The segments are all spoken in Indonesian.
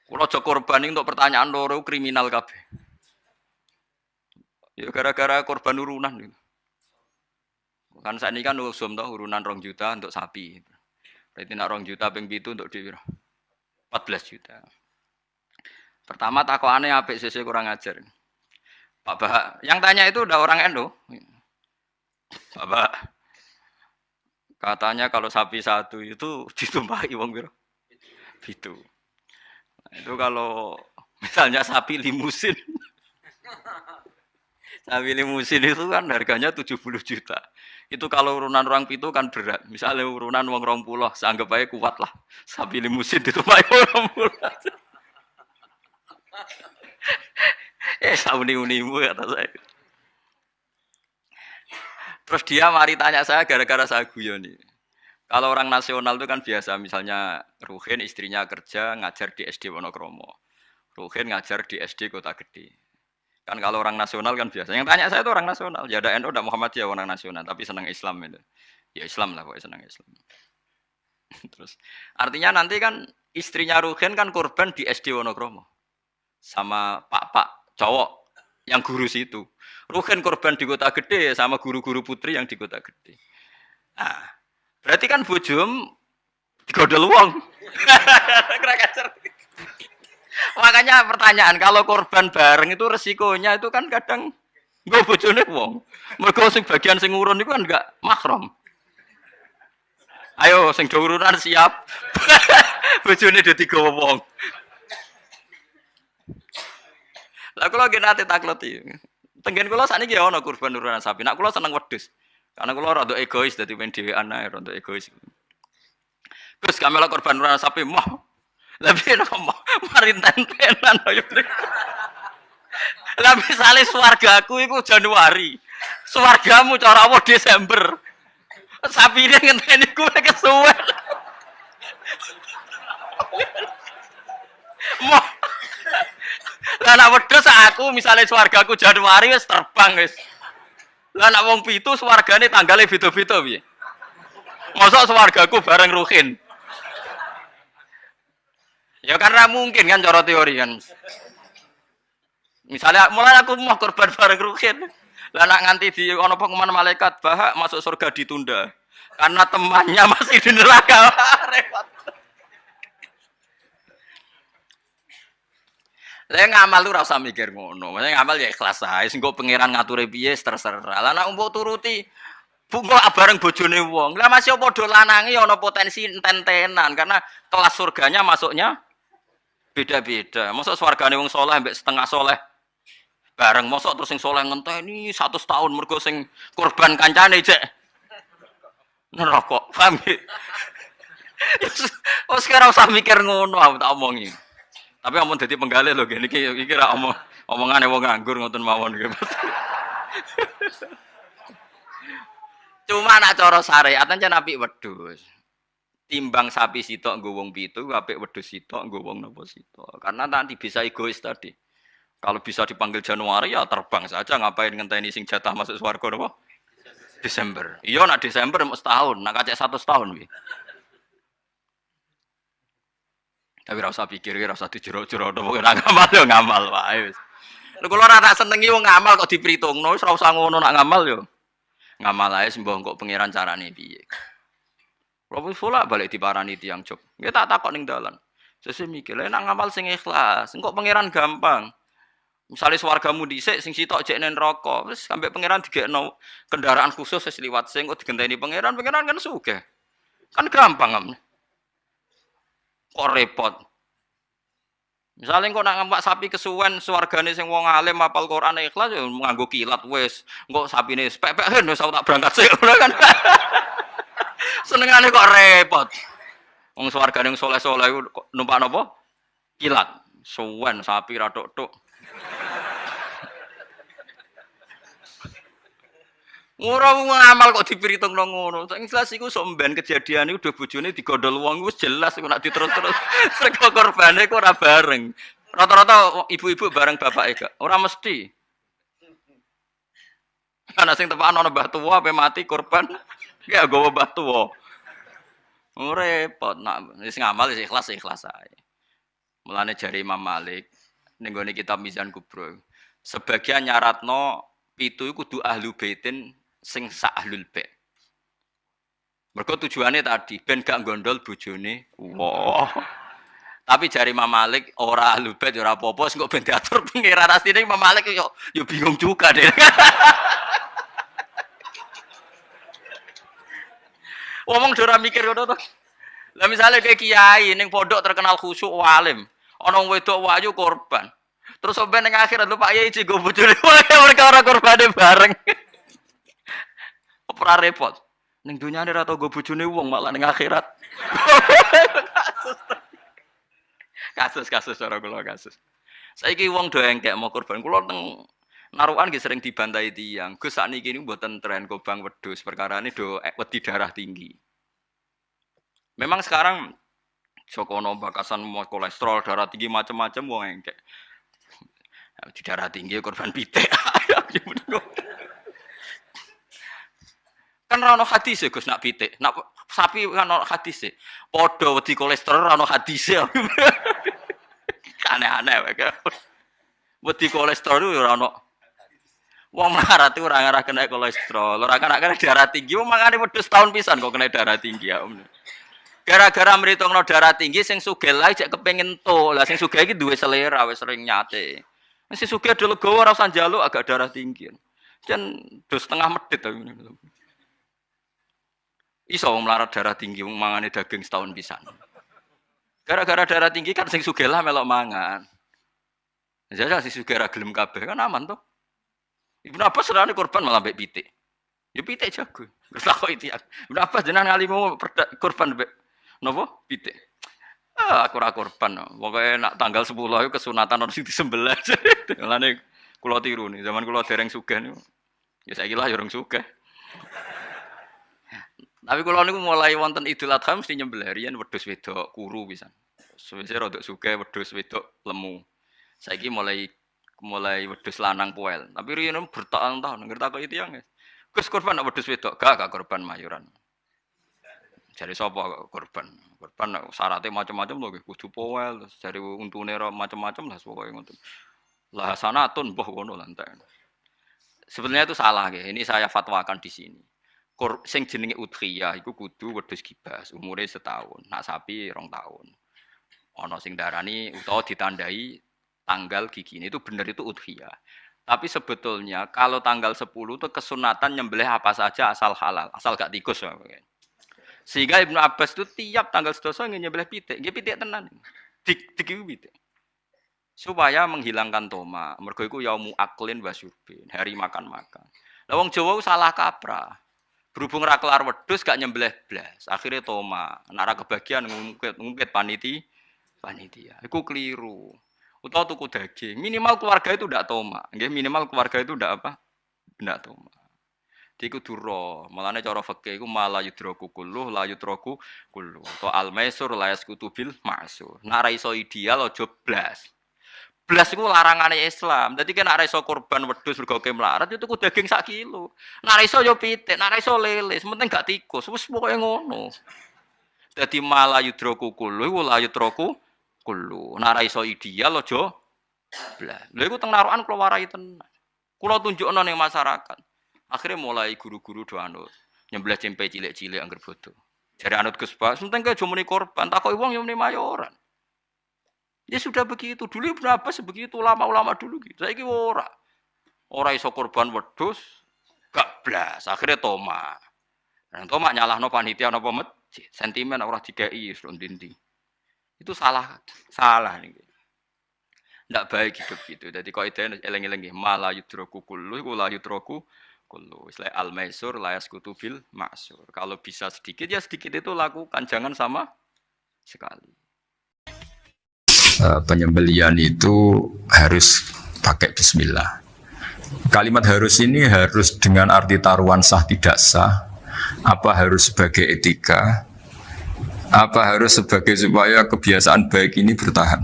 Kula aja korban untuk pertanyaan loro kriminal kabeh. Ya gara-gara korban urunan gitu. Kan saat ini kan usum toh urunan 2 juta untuk sapi. Berarti nak 2 juta ping 7 untuk di 14 juta. Pertama takokannya apik sisi kurang ajar. Pak Bah, yang tanya itu udah orang NU. Pak Bah, katanya kalau sapi satu itu ditumpahi wong piro? Gitu. Nah, itu kalau misalnya sapi limusin. Sapi limusin itu kan harganya 70 juta. Itu kalau urunan orang pitu kan berat. Misalnya urunan wong 20, seanggap aja kuat lah. Sapi limusin ditumpahi wong 20. Sauni-unimu kata saya. Terus dia mari tanya saya gara-gara saya guyon nih. Kalau orang nasional itu kan biasa, misalnya Ruhin istrinya kerja ngajar di SD Wonokromo. Ruhin ngajar di SD Kota Gede. Kan kalau orang nasional kan biasa. Yang tanya saya itu orang nasional. Ya ada NU, ada Muhammadiyah orang nasional, tapi senang Islam itu. Ya Islam lah, pokoknya senang Islam. Terus artinya nanti kan istrinya Ruhin kan korban di SD Wonokromo. Sama pak cowok yang guru situ. Ruhin korban di Kota Gede sama guru-guru putri yang di Kota Gede. Nah, berarti kan bojom digodol wong. Makanya pertanyaan kalau korban bareng itu resikonya itu kan kadang gue bojone wong. Mergo sing bagian sing ngurun itu kan enggak mahram. Ayo sing do urunan siap. Bojone do digawa wong. Lah kula ge nate takleti. Tenggen kula sakniki ya ana kurban urunan sapi. Nak kula seneng wedhus. Karena kula rada egois dadi men dhewean ae rada egois. Terus kamela korban urunan sapi mah. Lah piye nomo mari tentenan yo. Lah misale swargaku iku Januari. Swargamu cara apa Desember. Sapine ngenteni kuwi kesuwen. Moh. Lah nek wedhus aku misale swargaku Januari wis terbang wis. Lah nek wong pitu swargane tanggale beda-beda piye? Mosok swargaku bareng Ruhin. Ya karena mungkin kan cara teori kan. Misalnya mulai aku mau korban bareng Ruhin. Lah nak nganti di ono pengumuman malaikat bahak masuk surga ditunda. Karena temannya masih di neraka. Repot. Lah ngamal lu ora usah mikir ngono. Maksudnya ngamal ya ikhlas ae. Sing kok pangeran ngature piye terserah. Lah nek mbok turuti bungo bareng bojone wong. Lah masih padha lanange ana potensi enten-tenan karena kelas surganya masuknya beda-beda. Mosok swargane wong saleh mbek setengah saleh bareng mosok terus sing saleh ngenteni 100 tahun mergo sing korban kancane jek neraka. Paham ya? Oh sekarang usah mikir ngono aku tak omongi. Tapi amun dadi penggalih lho ngene iki ra omongane wong nganggur ngoten mawon. Cuma nak cara syariat ancen apik wedhus. Timbang sapi sitok nggo wong pitu, apik wedhus sitok nggo wong napa sitok. Karena nanti bisa egois tadi. Kalau bisa dipanggil Januari ya terbang saja ngapain ngenteni sing jatah masuk swarga napa? Desember. Iya nak Desember mau setahun, nak kacek 100 tahun piye. Tapi ora usah pikir, ora usah dijero-jero pokoke ora ngamal yo ngamal wae wis. Lha kula ora tak senengi wong ngamal kok diperhitungno, wis ora usah ngono nak ngamal yo. Ngamal ae sembah kok pangeran carane piye. Kula wis balik diparani tiyang Jog. Nggih tak takok ning dalan. Sesuk mikir, lha nak ngamal sing ikhlas, engko pangeran gampang. Misalnya swargamu dhisik sing sitok jek nen neraka, wis sampe pangeran digekno kendaraan khusus wis liwat sing kok digenteni pangeran kan sugih. Kan gampang am. Kok repot. Misalnya kok nak ngampak sapi kesuwen swargane sing wong alim hafal Quran ikhlas ya nganggo kilat wis. Engko sapine pepek wis tak berangkat sik ngono kan. Senengane kok repot. Wong swargane saleh-saleh iku numpak napa? Kilat. Suwen sapi ra tok-tok. Ora ngamal kok dipiritungno ngono. Sak ikhlas iku sok mben kejadian iku do bojone digondol wong wis jelas iku nek diterus-terus. Sego korbane kok ora bareng. Rata-rata ibu-ibu bareng bapake gak. Ora mesti. Ana sing tepakan ana mbah tuwa ape mati korban gak nggawa mbah tuwa. Repot nak wis ngamal wis ikhlas ae. Mulane jari Imam Malik ning gone kitab Mizan Kubro. Sebagian nyaratno pitu iku kudu ahlu baitin sing sak ahlul bait. Mergo tujuane tadi ben gak gondol bojone. Wah. Tapi jari Imam Malik ora ahlu bait ora apa-apa sing kok ben diatur pengiran asline Imam Malik yo bingung juga deh. Ngomong ora mikir ngono to. Lah misale kayak kiai ning pondok terkenal khusyuk alim, ana wong wedok wayu korban. Terus sampe ning akhirat lho Pak Yai jigo bojone mereka ora korbane bareng. Ora repot. Ning dunyane ora tau go bojone wong malah ning akhirat. Kasus cara kula kasus. Saiki wong do engkek mau korban. Kula teng narukan nggih sering dibantai tiyang. Gus sakniki niku mboten tren kobang wedhus, perkarane do wedi darah tinggi. Memang sekarang Jokono bakasan mau kolesterol, darah tinggi macam-macam wong engkek. Di darah tinggi korban pitik. Kan ora ono hadis e Gus nak pitik. Nak sapi kan ono hadis e. Padha wedi kolesterol ora ono hadis e. Aneh-aneh wae. Wedi kolesterol ora ono. Wong melarat itu ora ngarah kena kolesterol, ora kena darah tinggi, wong mangane wedhus tahun pisan kok kena darah tinggi ya. Gara-gara mritungno darah tinggi sing sugih lae jek kepengin to. Lah sing sugih iki duwe selera wis sering nyate. Sing sugih do legowo ora usah njaluk agak darah tinggi. Jan do setengah medhit to. Iso wong melarat darah tinggi wong mangane daging setahun pisan. Gara-gara darah tinggi kan sing sugih lah melok mangan. Jadi sing sugih ra gelem kabeh kan aman to. Ibnu Abbas serane korban malah mbek pitik. Ya pitik jago. Terus kok itu ya. Ibnu Abbas jenengan ngalimu korban mbek napa? Pitik. Aku ora korban. Pokoke nak tanggal 10 iku kesunatan ono sing disembelih. Lane kula tiru nih. Zaman kula dereng sugih niku. Ya saiki lah ya urung sugih. Tapi kula niku mulai wonten Idul Adha mesti nyembelih riyen wedhus wedok kuru pisan. Suwe rodok sugih wedhus wedok lemu. Saiki mulai wedhus lanang poel. Tapi riyen bertahun-tahun ngerti kok itu yang. Gus korban nak wedhus wedok, gak korban mayuran. Jare sapa korban? Korban syaratnya macam-macam lho kudu poel, terus jare untune macam-macam lah pokoke ngoten. Lah sanatun mbah ngono lah entek. Sebenarnya itu salah nggih. Ini saya fatwakan di sini. Sing jenenge udhiyah iku kudu wedhus gibas, umure setahun. Nak sapi 2 tahun. Ana sing darani utawa ditandai tanggal gigine itu benar itu udhiyah. Tapi sebetulnya kalau tanggal 10 itu kesunatan nyembelih apa saja asal halal, asal gak tikus. Sehingga Ibnu Abbas itu tiap tanggal 12 nyembelih pitik, nggih pitik tenan. Dik pitik. Supaya menghilangkan toma. Mergo iku yaumu aklin wa syurbin, hari makan-makan. Lah wong Jawa salah kaprah. Berhubung ra kelar wedhus gak nyembelih blas, akhirnya toma. Nek ra kebagian ngungkit panitia. Iku keliru. Utawa tuku daging, minimal keluarga itu ndak toma. Nggih, minimal keluarga itu ndak apa? Ndak toma. Iku duro, malane cara fikih iku mala yudraku kulluh la yudraku kulluh. To al-maisur la yaskutu bil ma'sur. Nek ra iso ideal aja blas. Blas iku larangane Islam. Dadi nek ra iso korban wedhus mergo melarat itu tuku daging 1 kilo. Nek ra iso yo pitik, nek ra iso lele, penting gak tikus. Wis pokoke ngono. Dadi mala yudraku kulluh la yudraku kullu. Nek ra iso ideal aja blas. Lha iku teng narukan kula warai tenan. Kula tunjukno ning masyarakat. Akhirnya mulai guru-guru do anut nyembelih cempe cilik-cilik angger bodo. Jare anut Gus Bas, penting ke jumuni korban, takoki wong yo muni mayoran. Ya sudah begitu. Dulu Ibnu Abbas begitu, ulama-ulama dulu gitu. Saiki ora. Ora iso korban wedhus, gak blas. Akhirnya toma. Dan toma nyalahno panitia napa masjid. Sentimen ora dikeki wis ndi. Itu salah nih. Ndak baik hidup gitu. Jadi kok ide eleng-eleng nggih, mala yudraku kullu iku la yudraku kullu. Isla al-maisur la yaskutu bil ma'sur. Kalau bisa sedikit ya sedikit itu lakukan, jangan sama sekali. Penyembelian itu harus pakai bismillah. Kalimat harus ini harus dengan arti taruhan sah tidak sah. Apa harus sebagai etika? Apa harus sebagai supaya kebiasaan baik ini bertahan?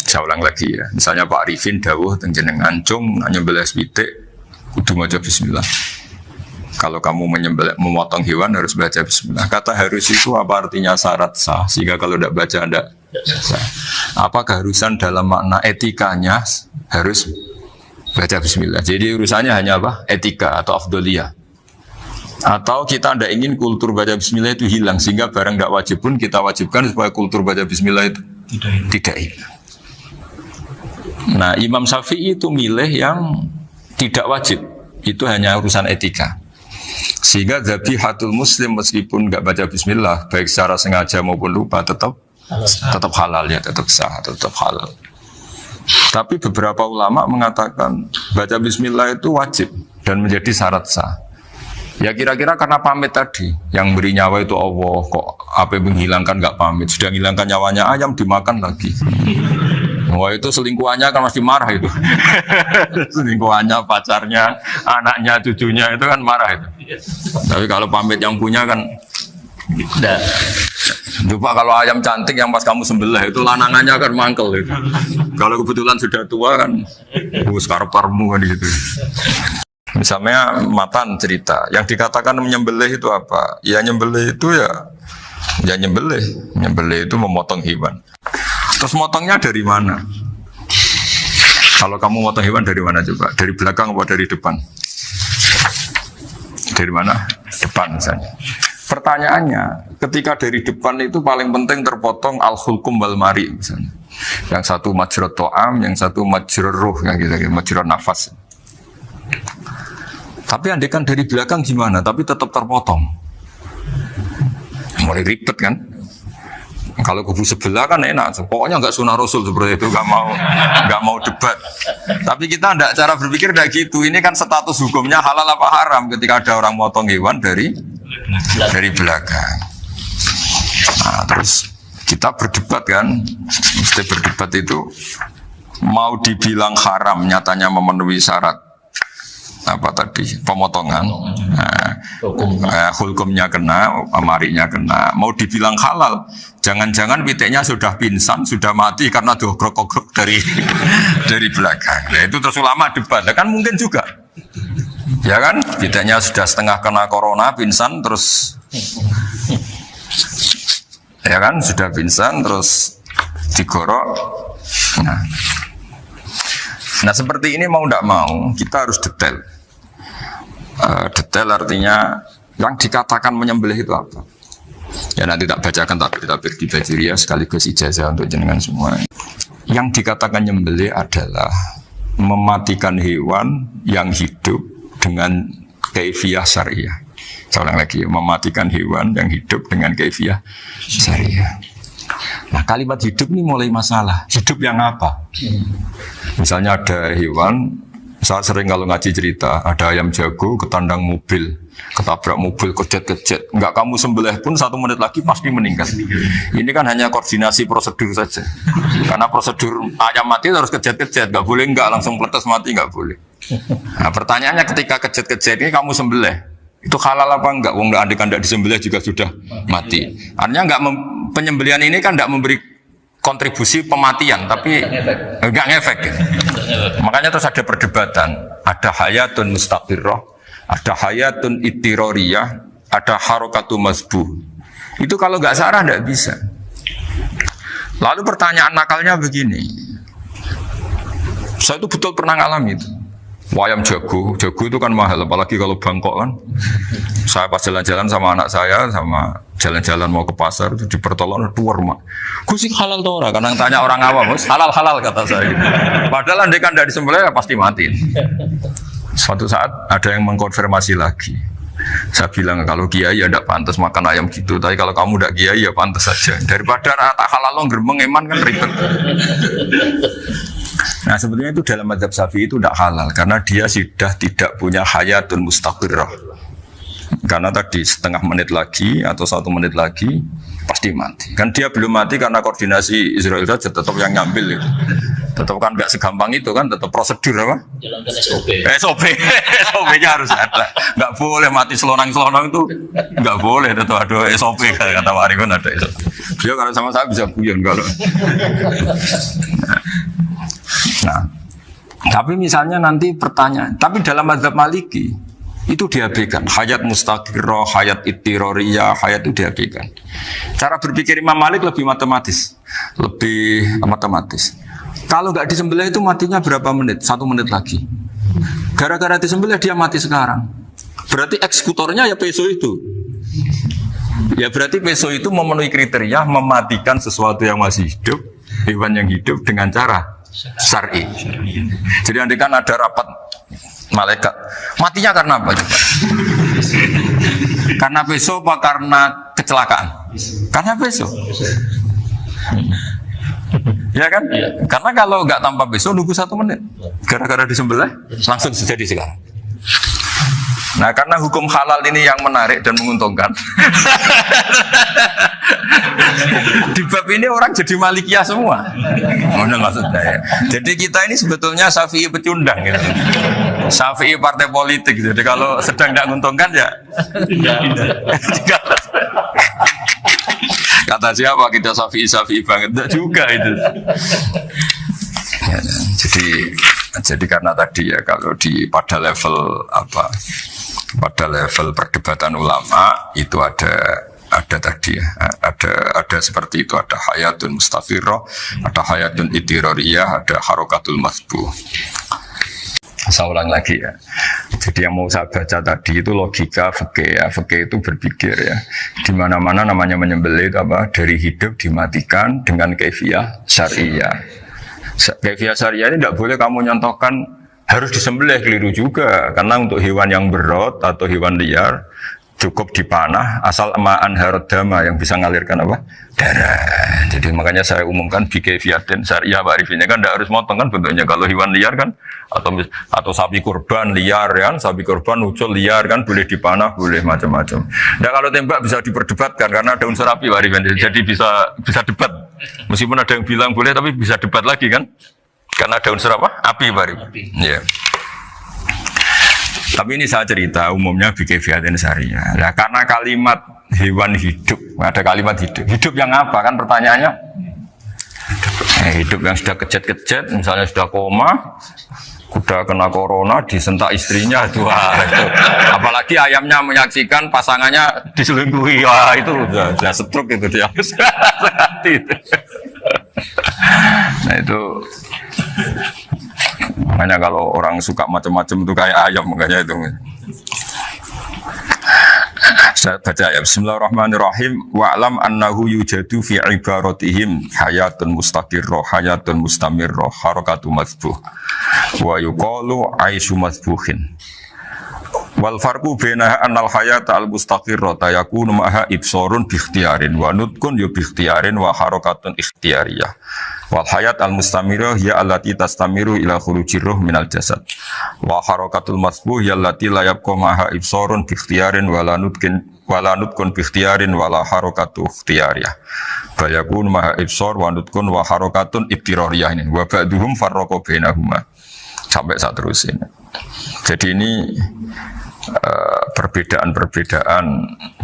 Saya ulang lagi ya. Misalnya Pak Arifin dawuh teng jenengan cung nyembelih pitik kudu maca bismillah. Kalau kamu memotong hewan harus baca bismillah. Kata harus itu apa artinya syarat sah? Sehingga kalau tidak baca tidak Apa keharusan dalam makna etikanya harus baca bismillah. Jadi urusannya hanya apa? Etika atau afdoliyah. Atau kita tidak ingin kultur baca bismillah itu hilang, sehingga barang tidak wajib pun kita wajibkan supaya kultur baca bismillah itu tidak hilang. Nah, Imam Syafi'i itu milih yang tidak wajib. Itu hanya urusan etika. Sehingga zabihatul muslim meskipun nggak baca bismillah, baik secara sengaja maupun lupa, tetap halal ya, tetap sah, tetap halal. Tapi beberapa ulama mengatakan baca bismillah itu wajib dan menjadi syarat sah. Ya kira-kira karena pamit tadi, yang beri nyawa itu Allah, kok apa yang menghilangkan nggak pamit, sudah menghilangkan nyawanya ayam dimakan lagi. Wah itu selingkuhannya kan masih marah itu. Selingkuhannya, pacarnya, anaknya, cucunya itu kan marah itu. Tapi kalau pamit yang punya kan tidak. Coba kalau ayam cantik yang pas kamu sembelih itu lanangannya kan mangkel itu. Kalau kebetulan sudah tua kan, sekarang parmu kan gitu. Misalnya Matan cerita, yang dikatakan menyembelih itu apa? Ya nyembelih itu ya nyembelih itu memotong hewan. Terus motongnya dari mana? Kalau kamu motong hewan dari mana coba? Dari belakang atau dari depan? Dari mana? Depan misalnya. Pertanyaannya, ketika dari depan itu paling penting terpotong al-hulkum wal mari misalnya. Yang satu majrur to'am, yang satu majrur ruh, yang gitu, majrur nafas. Tapi andekan dari belakang gimana? Tapi tetap terpotong. Mulai ribet kan? Kalau kubu sebelah kan enak, pokoknya nggak sunnah Rasul seperti itu, nggak mau debat. Tapi kita tidak, cara berpikir tidak gitu. Ini kan status hukumnya halal apa haram ketika ada orang motong hewan dari belakang. Nah, terus kita berdebat kan, mesti berdebat itu mau dibilang haram, nyatanya memenuhi syarat apa tadi pemotongan, hulkumnya kena, amarinya kena. Mau dibilang halal, jangan-jangan pitiknya sudah pingsan, sudah mati karena dogrok-ogrok dari belakang. Nah, itu terus ulama debat, kan mungkin juga, ya kan? Pitiknya sudah setengah kena corona, pingsan terus, ya kan? Sudah pingsan terus digorok. Nah seperti ini mau tidak mau kita harus detail. Detail artinya yang dikatakan menyembelih itu apa? Ya nanti tak bacakan tapi kita beri bajiria sekaligus ijazah untuk jenengan semua. Yang dikatakan menyembelih adalah mematikan hewan yang hidup dengan kaifiyah syariah. Saya ulang lagi, mematikan hewan yang hidup dengan kaifiyah syariah. Nah kalimat hidup ini mulai masalah. Hidup yang apa? Misalnya ada hewan, saya sering kalau ngaji cerita, ada ayam jago ketandang mobil, ketabrak mobil, kejet-kejet. Enggak kamu sembelih pun 1 menit lagi pasti meninggal. Ini kan hanya koordinasi prosedur saja. Karena prosedur ayam mati harus kejet-kejet, enggak boleh enggak langsung peletes mati, enggak boleh. Nah pertanyaannya ketika kejet-kejet ini kamu sembelih, itu halal apa enggak? Wong enggak andekan enggak disembelih juga sudah mati. Artinya enggak penyembelihan ini kan enggak memberi kontribusi pematian, tapi enggak ngefek gitu. Makanya terus ada perdebatan, ada hayatun mustaqirrah, ada hayatun ittiroriyah, ada harokatu masbuh. Itu kalau enggak sarah enggak bisa. Lalu pertanyaan nakalnya begini, saya itu betul pernah ngalami itu. Ayam jago itu kan mahal, apalagi kalau Bangkok kan. Saya pas jalan-jalan sama anak saya, sama jalan-jalan mau ke pasar itu di pertolongan duar mak. Gue sih halal tuh orang, karena tanya orang awam, halal kata saya. Gitu. Padahal andai kan dari sembelih ya pasti mati. Suatu saat ada yang mengkonfirmasi lagi. Saya bilang kalau kiai ya tidak pantas makan ayam gitu, tapi kalau kamu tidak kiai ya pantas saja. Daripada rata halal lo gerbeng eman kan ribet. Nah sebetulnya itu dalam mazhab Syafi'i itu tidak halal karena dia sudah tidak punya hayatun mustaqirrah. Karena tadi setengah menit lagi atau 1 menit lagi pasti mati. Kan dia belum mati karena koordinasi Israel saja, tetap yang ngambil itu. Tetap kan nggak segampang itu kan, tetap prosedur apa? Jalankan SOP. SOP-nya harus ada. Nggak boleh mati selonang-selonang itu, nggak boleh. Tetap ada SOP kata Wari kan ada SOP. Dia kalau sama saya bisa guyon kalau. Nah, tapi misalnya nanti pertanyaan, tapi dalam mazhab Maliki Itu diabaikan. Hayat mustaqirrah, hayat ittiroriyah, hayat itu diabaikan. Cara berpikir Imam Malik lebih matematis. Kalau nggak disembelih itu matinya berapa menit? 1 menit lagi. Gara-gara disembelih dia mati sekarang. Berarti eksekutornya ya peso itu. Ya berarti peso itu memenuhi kriteria mematikan sesuatu yang masih hidup, hewan yang hidup dengan cara syar'i. Jadi andai kan ada rapat malaikat, matinya karena apa coba? Karena peso apa karena kecelakaan? Karena peso. Ya kan? Karena kalau nggak tanpa peso nunggu 1 menit. Gara-gara disembelih langsung jadi sekarang. Nah karena hukum halal ini yang menarik dan menguntungkan. Di bab ini orang jadi Malikiyah semua. Mana maksudnya ya? Jadi kita ini sebetulnya Syafi'i pecundang gitu. Syafi'i partai politik. Jadi kalau sedang tidak menguntungkan ya. Kata siapa kita Syafi'i banget? Tidak juga itu. Ya, jadi karena tadi ya kalau pada level pada level perdebatan ulama itu ada tadi ya, ada seperti itu, ada hayatun mustafirroh, ada hayatun itiroriyah, ada harokatul masbuh. Saya ulang lagi ya. Jadi yang mau saya baca tadi itu logika fikih ya. Fikih itu berpikir ya. Di mana-mana namanya menyembelih itu apa? Dari hidup dimatikan dengan kaifiyah syariah. Kaifiyah syariah ini tidak boleh kamu nyontohkan harus disembelih, keliru juga. Karena untuk hewan yang berot atau hewan liar cukup dipanah asal ma'an harodama yang bisa mengalirkan apa? Darah. Jadi makanya saya umumkan bikaifiyatin syariah Pak Arifin kan tidak harus motong kan bentuknya. Kalau hewan liar kan atau sapi kurban liar kan, sapi kurban ucul liar kan boleh dipanah, boleh macam-macam. Nah kalau tembak bisa diperdebatkan karena ada unsur api Pak Arifin. Jadi bisa debat. Meskipun ada yang bilang boleh tapi bisa debat lagi kan? Karena ada unsur apa? Api Pak Arifin. Iya. Tapi ini saya cerita umumnya bikaifiyatin syariah. Nah, karena kalimat hewan hidup, ada kalimat hidup. Hidup yang apa kan pertanyaannya? Hidup yang sudah kejet-kejet, misalnya sudah koma, sudah kena corona, disentak istrinya, itu. Apalagi ayamnya menyaksikan pasangannya diselingkuhi, wah itu sudah stroke itu dia. Nah itu. Makanya kalau orang suka macam-macam itu kayak ayam makanya itu. Saya baca ya. Bismillahirrahmanirrahim. Wa'lam annahu yujadu fi ibaratihim hayatun mustaqirrah, hayatun mustamirrah, harakatu masbuh. Wa yuqalu aisyu masbuhin. Wal farqu baina annal hayata al mustaqirrah yakunu maha ibsarun bi ikhtiyarin wa nutqun bi ikhtiyarin wa harakatun ikhtiyariyah. Wal hayat al mustamirah ya allati tastamiru ila khurujir ruh minal jasad. Wa harakatul masbuh ya allati la yabqa maha ibsarun bi ikhtiyarin wa la nutqun bi ikhtiyarin wa la harakatu ikhtiyariyah. Fa yakunu maha ibsar wa nutqun wa harakatun ibtirariyah ini. Wa ba'duhum farraqa bainahuma. Sampai saat terus ini. Jadi ini perbedaan-perbedaan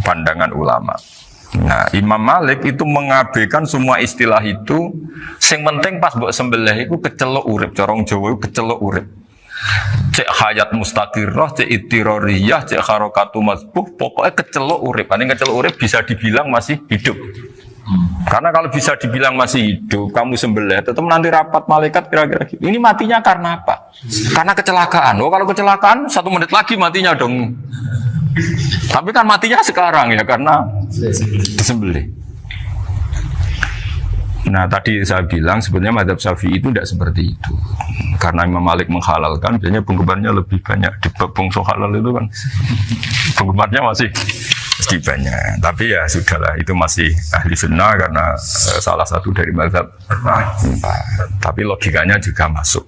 pandangan ulama. Nah, Imam Malik itu mengabaikan semua istilah itu. Sing penting pas mbok sembelih iku kecelok urip, corong Jawa kecelok urip. Cek hayat mustaqirrah, cek ittiroriyah, cek harakatu masbuh, pokoknya kecelok urip. Paling kecelok urip bisa dibilang masih hidup. Karena kalau bisa dibilang masih hidup, kamu sembelih, tetap nanti rapat malaikat kira-kira gitu. Ini matinya karena apa? Karena kecelakaan. Oh, kalau kecelakaan 1 menit lagi matinya dong. Tapi kan matinya sekarang ya karena disembelih. Nah tadi saya bilang sebenarnya mazhab Syafi'i itu tidak seperti itu. Karena Imam Malik menghalalkan, biasanya penggemarnya lebih banyak. Di bangsa halal itu kan penggemarnya masih banyak. Tapi ya sudahlah, itu masih ahli sunnah karena salah satu dari mazhab. Tapi logikanya juga masuk.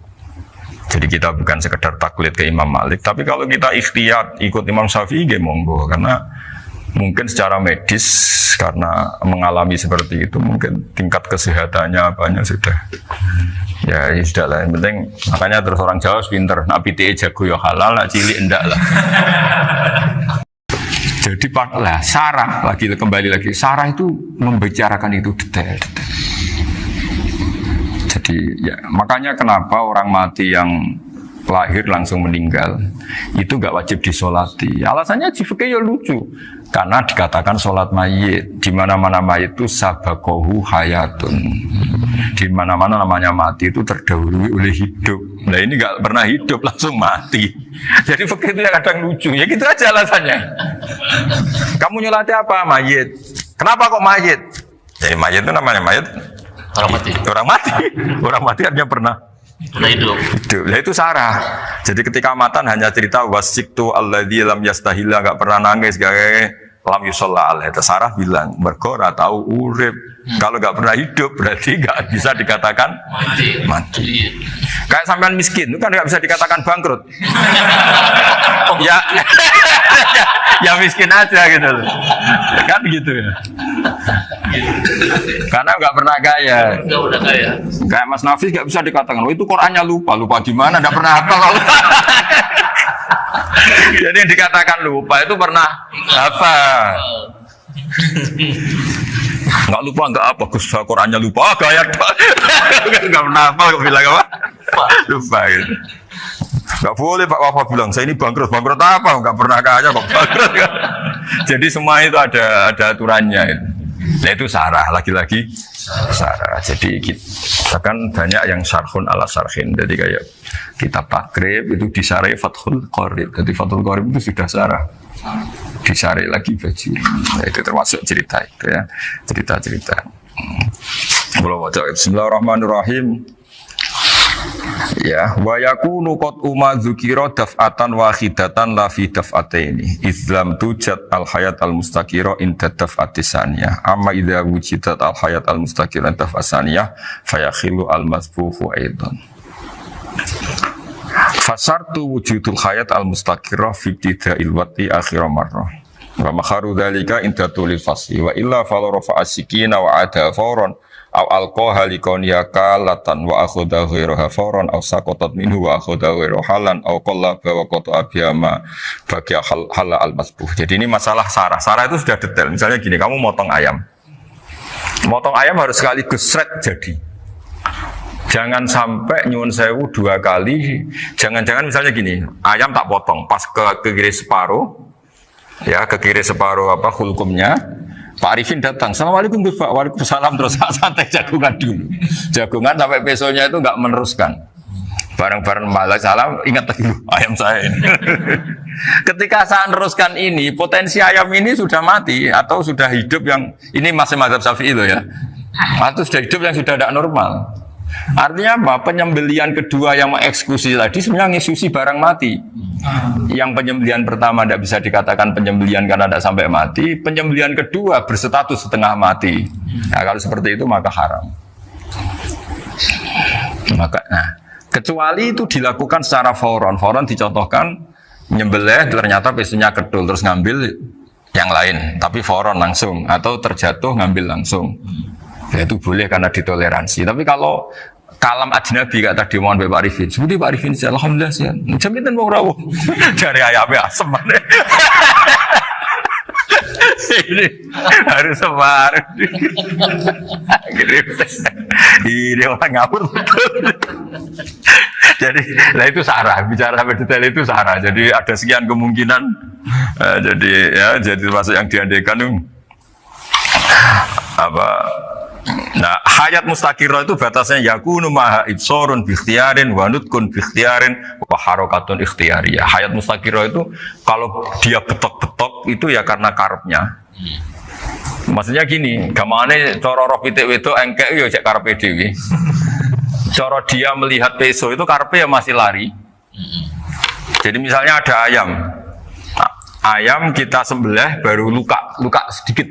Jadi kita bukan sekedar taklid ke Imam Malik, tapi kalau kita ikhtiyat ikut Imam Syafi'i, ya monggo. Karena mungkin secara medis, karena mengalami seperti itu, mungkin tingkat kesehatannya apanya sudah. Ya sudah lah, yang penting makanya terus orang Jawa pinter, nak PTE jago ya halal, nak cilik enggak lah. Jadi lah Sarah kembali lagi, Sarah itu membicarakan itu detail. Jadi ya makanya kenapa orang mati yang lahir langsung meninggal itu nggak wajib disolati. Alasannya fikih ya lucu karena dikatakan sholat mayit di mana-mana mayit itu sabakohu hayatun, di mana-mana namanya mati itu terdahului oleh hidup. Nah ini nggak pernah hidup langsung mati. Jadi fikih itu yang kadang lucu ya gitu aja alasannya. Kamu nyolati apa? Mayit. Kenapa kok mayit? Jadi mayit itu namanya mayit Orang mati. orang mati. Orang mati artinya pernah Hidup. hidup. Lah itu sarah. Jadi ketika matan hanya cerita wasiktu alladzi lam yastahila, enggak pernah nangis, gawe lam yusalla alaih. Sarah bilang mergo ora tahu urip. Kalau enggak pernah hidup berarti enggak bisa dikatakan mati. Kayak sampean miskin itu kan enggak bisa dikatakan bangkrut. Ya ya miskin aja gitu loh. Kan gitu ya. Karena enggak pernah kaya. Enggak udah kaya. Kayak Mas Nafis nggak bisa dikatakan, oh itu Qurannya lupa gimana? Nggak pernah hafal. Jadi yang dikatakan lupa itu pernah hafal. Nggak lupa nggak apa, Gus Qurannya lupa, gaya nggak pernah hafal, kok bilang apa? Lupa gitu. Nggak boleh Pak Wafa bilang saya ini bangkrut apa? Nggak pernah kaya kok bangkrut. Jadi semua itu ada aturannya. Gitu. Nah itu sarah, lagi-lagi sarah. Jadi kita kan banyak yang syarhun ala syarhin. Jadi kayak kitab takrib itu disarai Fathul Qorib. Jadi Fathul Qorib itu sudah sarah. Disarai lagi baju. Nah, itu termasuk cerita itu ya. Cerita-cerita. Bismillahirrahmanirrahim. Ya, wa yakunu qad umma dzukira daf'atan wahidatan la fi daf'ataini. Islam tujad al hayat al mustaqira inda daf'atis saniyah. Amma idza wujidat al hayat al mustaqira inda daf'as saniyah fayakhilu al masbuhu aidan. Fasartu wujudul hayat al mustaqira fi ibtida'il wati akhir marrah. Wa makharu dzalika inda tulil fasli wa illa fala rafa'a sikina wa ada fawran aw alqaha liqaniya kalatan wa akhudha ghayraha fawran aw saqatat minhu wa akhudha ghayraha halan aw qallaba wa qata abiyama bagi hal al masbuh. Jadi ini masalah sarah. Sarah itu sudah detail. Misalnya gini, kamu motong ayam. Motong ayam harus sekaligus shred jadi. Jangan sampai nyuwun sewu 2 kali. Jangan-jangan misalnya gini, ayam tak potong pas ke kiri separuh. Ya, ke kiri separuh apa hulkumnya. Pak Arifin datang, Assalamualaikum Gus Pak, waalaikumsalam, terus santai jagungan dulu. Jagungan sampai besoknya itu enggak meneruskan. Bareng-bareng malah salam, ingat lagi ayam saya ini. Ketika saya meneruskan ini, potensi ayam ini sudah mati atau sudah hidup yang ini masih mazhab Syafi'i itu ya. Atau sudah hidup yang sudah tidak normal. Artinya apa? Penyembelian kedua yang mengeksekusi tadi sebenarnya ngeksekusi barang mati. Yang penyembelian pertama tidak bisa dikatakan penyembelian karena tidak sampai mati. Penyembelian kedua berstatus setengah mati. Nah, kalau seperti itu maka haram. Kecuali itu dilakukan secara fauron. Fauron dicontohkan nyembelih ternyata pesunya kedul terus ngambil yang lain. Tapi fauron langsung atau terjatuh ngambil langsung. Ya, itu boleh karena ditoleransi. Tapi kalau kalam ajnabi kata tadi mohon Pak Arifin, seperti Pak Arifin saya alhamdulillah sih. Jaminan mau rawuh dari ayamnya asem. Ini harus sebar. Ini orang ngawur betul. Jadi, nah itu sarah. Bicara sampai detail itu sarah. Jadi ada sekian kemungkinan. Jadi termasuk yang diandaikan apa? Nah, hayat mustaqirah itu batasnya yakunu maha ibsorun bikhtiarin wa nutqun bikhtiarin wa harakatun ikhtiyariyah. Hayat mustaqirah itu kalau dia betok-betok itu ya karena karepnya. Maksudnya gini, gamane cara roh pitik wedok engkek yo cek karepe dhewe. Cara dia melihat peso itu karepe ya masih lari. Jadi misalnya ada ayam. Ayam kita sembelih baru luka sedikit.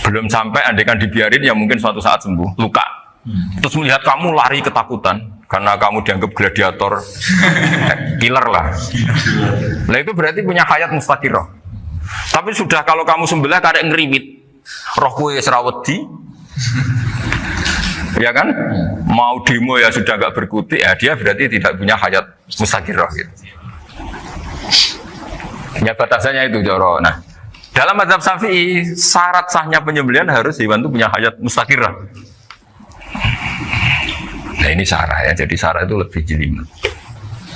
Belum sampai andaikan dibiarin ya mungkin suatu saat sembuh, luka. Terus melihat kamu lari ketakutan karena kamu dianggap gladiator, killer lah. Nah itu berarti punya hayat mustaqirah. Tapi sudah kalau kamu sembelah karek ngeriwit, roh kue serawedi, ya kan? Mau demo ya sudah nggak berkutik, ya dia berarti tidak punya hayat mustaqirah gitu. Ya batasannya itu Joro. Nah. Dalam mazhab Syafi'i, syarat sahnya penyembelihan harus hewan itu punya hayat mustaqirah. Nah ini sarah ya, jadi sarah itu lebih jelimet.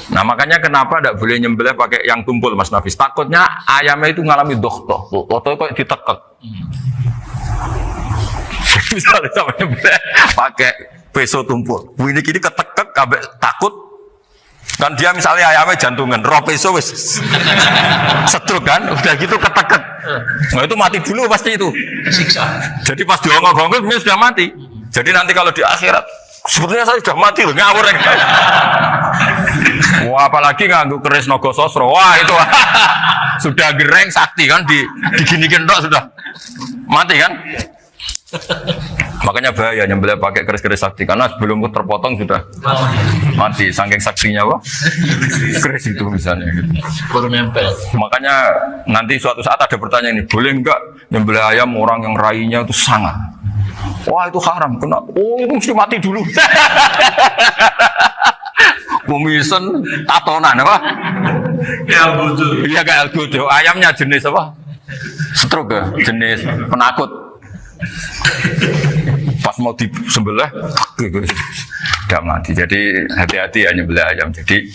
Nah makanya kenapa tidak boleh nyembelih pakai yang tumpul Mas Nafis? Takutnya ayamnya itu ngalami dohtoh, dohtoh kok ditekek. Misalnya sama nyembelih pakai peso tumpul, ini kini ketekek, kabeh takut. Kan dia misalnya ayamnya jantungan, roh peso wis setruk kan, udah gitu ketekek. Nah itu mati dulu pasti itu. Siksa. Jadi pas diongok-ongok dia sudah mati. Jadi nanti kalau di akhirat, sebetulnya saya sudah mati loh, ngawur. Wah apalagi nganggu keris nogo sosro, wah itu sudah gereng sakti kan diginikin tok sudah mati kan. Makanya bahaya nyembelih pakai keris-keris sakti karena sebelum terpotong sudah mati saking saksinya wah keris itu misalnya gitu. Baru nempel. Makanya nanti suatu saat ada pertanyaan ini, boleh enggak nyembelih ayam orang yang rainya itu sangat? Wah itu haram, kena. Oh itu mesti mati dulu. Kumisen tatonan apa? Ya betul. Iya kayak algojo. Ayamnya jenis apa? Stroke ya? Jenis penakut. Pas mau disembelih, tidak mati. Jadi hati-hati ya nyembelih ayam. Jadi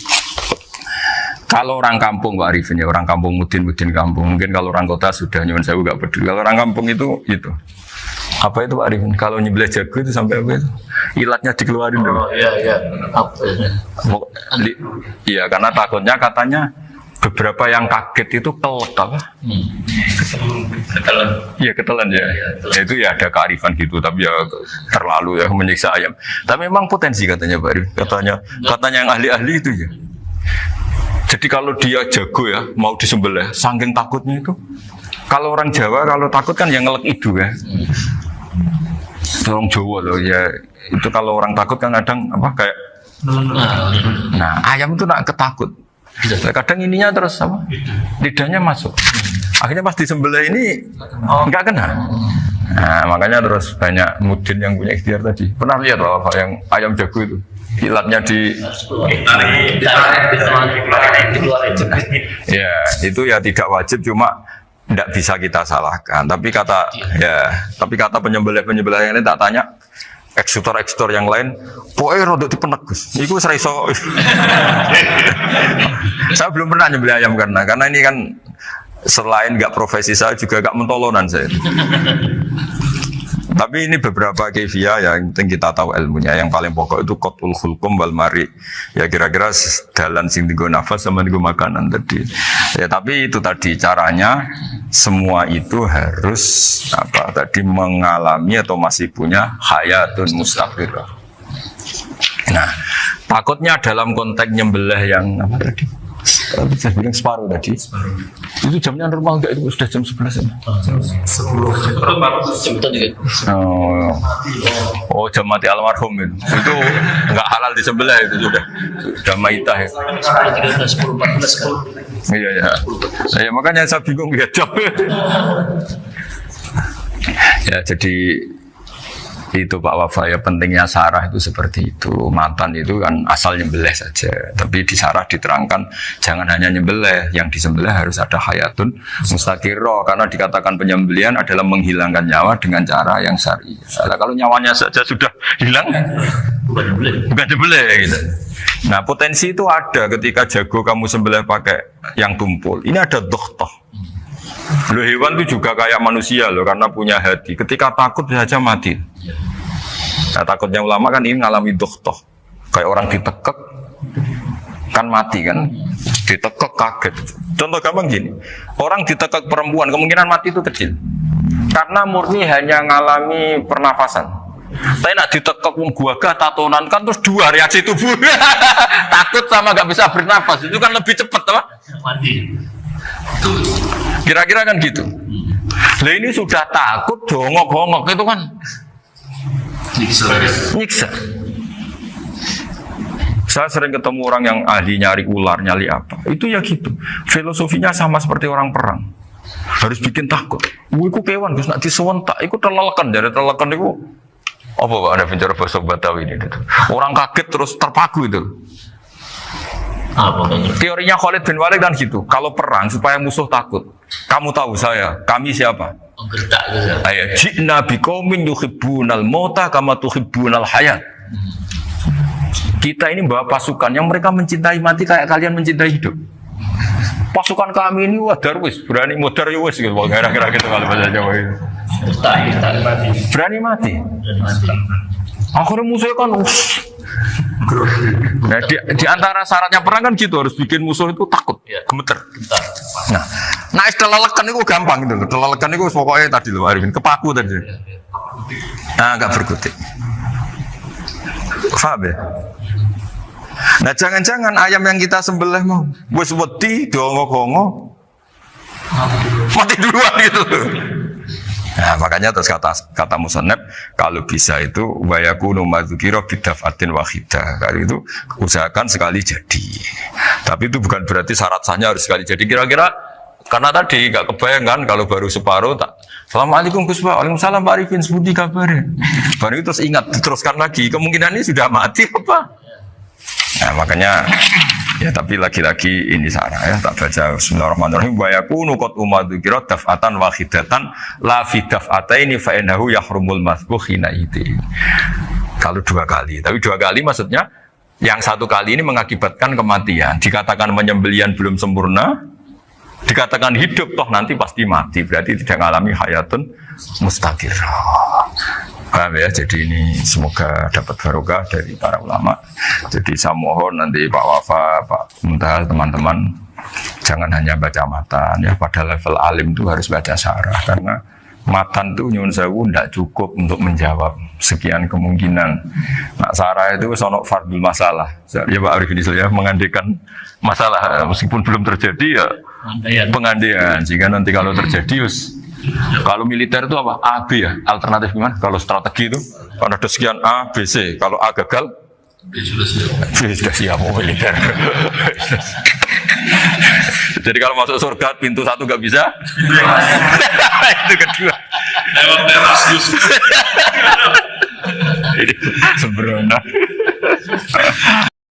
kalau orang kampung Pak Arifin ya, orang kampung mudin kampung. Mungkin kalau orang kota sudah nyuwun sewu gak peduli. Kalau orang kampung itu. Apa itu Pak Arifin? Kalau nyembelih jago itu sampai apa itu? Ilatnya dikeluarin dulu. Oh iya. Apa ini? Iya karena takutnya katanya beberapa yang kaget itu kelek apa? Ketelan. Iya ketelan ya. Itu ya ada kearifan gitu tapi ya terlalu ya menyiksa ayam. Tapi memang potensi katanya Pak Arifin. Katanya yang ahli-ahli itu ya. Jadi kalau dia jago ya mau disembelih, saking takutnya itu. Kalau orang Jawa kalau takut kan yang ngelek idu ya. Orang Jawa loh ya itu kalau orang takut kan kadang apa kayak nah ayam itu nak ketakut kadang ininya terus apa lidahnya masuk akhirnya pas disembelih ini nggak kena. Nah makanya terus banyak mudin yang punya ikhtiar tadi pernah lihat apa yang ayam jago itu ilatnya ya itu ya tidak wajib cuma tidak bisa kita salahkan tapi kata penyembelih ini tak tanya eksekutor yang lain pokoknya rodok dipenegus itu saya saya belum pernah nyembelih ayam karena ini kan selain nggak profesi saya juga nggak mentolonan saya. Tapi ini beberapa kefiah yang penting kita tahu ilmunya. Yang paling pokok itu qatul khulqum wal mari. Ya kira-kira dalan sing digo nafas sama digo makanan tadi. Ya tapi itu tadi caranya semua itu harus mengalami atau masih punya hayatun mustaqirah. Nah, takutnya dalam konteks nyembelih yang apa tadi? Saya bilang separuh tadi. Itu jamnya normal enggak itu sudah jam 11 ya? Jam 10. Oh jam mati almarhum itu. Itu enggak halal disembelih itu sudah maitah ya. 10, 14. Iya. Makanya saya bingung ya jam. Ya jadi itu Pak Wafa ya pentingnya sarah itu seperti itu. Mantan itu kan asal nyembelih saja, tapi di sarah diterangkan jangan hanya nyembelih, yang disembelih harus ada hayatun mustaqirah karena dikatakan penyembelihan adalah menghilangkan nyawa dengan cara yang syar'i. Nah, kalau nyawanya saja sudah hilang bukan nyembelih gitu. Nah potensi itu ada ketika jago kamu sembelih pakai yang tumpul. Ini ada dohtoh. Loh hewan itu juga kayak manusia loh karena punya hati. Ketika takut saja mati. Nah takutnya ulama kan ini ngalami dohtoh. Kayak orang ditekek kan mati kan. Ditekek kaget. Contoh gampang gini. Orang ditekek perempuan kemungkinan mati itu kecil. Karena murni hanya ngalami pernafasan. Tapi nak ditekek gua tatonan kan terus dua reaksi tubuh. Takut sama gak bisa bernafas. Itu kan lebih cepat apa? Mati. Kira-kira kan gitu. Lah ini sudah takut dongok-dongok itu kan nyiksa. Saya sering ketemu orang yang ahli nyari ular, nyari apa. Itu ya gitu. Filosofinya sama seperti orang perang. Harus bikin takut. Iku kewan Gus nak disewentak, iku telelekan, jadi telelekan iku apa Pak ada bicara bahasa Batawi ini. Orang kaget terus terpaku itu. Teorinya Khalid bin Walid kan gitu. Kalau perang supaya musuh takut. Kamu tahu kami siapa? Ayat ji'na biqaumin yuhibbunal mauta kama tuhibbunal hayat. Kita ini bawa pasukan yang mereka mencintai mati kayak kalian mencintai hidup. Pasukan kami ini wah darwis, berani modar ya wis gitu, kira-kira gitu kalau bahasa Jawa itu. Berani mati. Akhirnya musuhnya kan nah, di antara syaratnya perang kan gitu, harus bikin musuh itu takut, gemeter. Nah kelelekan itu gampang gitu loh. Kelelekan itu pokoknya tadi loh Arifin, kepaku tadi. Nah agak berkutik. Paham ya? Nah jangan-jangan ayam yang kita sembelih mau wis wedi dongo-dongo mati duluan gitu. Nah makanya terus kata musannaf kalau bisa itu wayakunu madzukira bidafatin wahidah. Kalau itu usahakan sekali jadi. Tapi itu bukan berarti syarat sahnya harus sekali jadi. Kira-kira karena tadi gak kebayang kan kalau baru separuh tak Assalamualaikum Gus Pak, waalaikumsalam Pak Arifin, sebuti kabarnya. Baru itu terus ingat diteruskan lagi, kemungkinan ini sudah mati apa? Nah makanya ya tapi lagi-lagi ini sarah ya tak baca Bismillahirrahmanirrahim wa yakunu qad umadzukira daf'atan wahidatan la fi daf'ataini fa innahu yahrumul masbuh hina itu. Kalau 2 kali, tapi 2 kali maksudnya yang 1 kali ini mengakibatkan kematian. Dikatakan penyembelian belum sempurna, dikatakan hidup toh nanti pasti mati, berarti tidak mengalami hayatun mustaqirah. Paham ya? Jadi ini semoga dapat barokah dari para ulama. Jadi saya mohon nanti Pak Wafa, Pak Muntaha, teman-teman jangan hanya baca matan ya, pada level alim itu harus baca syarah karena matan itu nyuwun sewu tidak cukup untuk menjawab sekian kemungkinan. Nah, syarah itu sono fardul masalah. Ya Pak Arifin ya mengandikan masalah meskipun belum terjadi ya pengandaian. Jika nanti kalau terjadi kalau militer itu apa? A, B ya? Alternatif gimana? Kalau strategi itu kalau ada sekian A, B, C. Kalau A gagal, B sudah siap mau militer. Jadi kalau masuk surga pintu 1 nggak bisa, itu kedua. Lewat teras justru. Ini sembrono.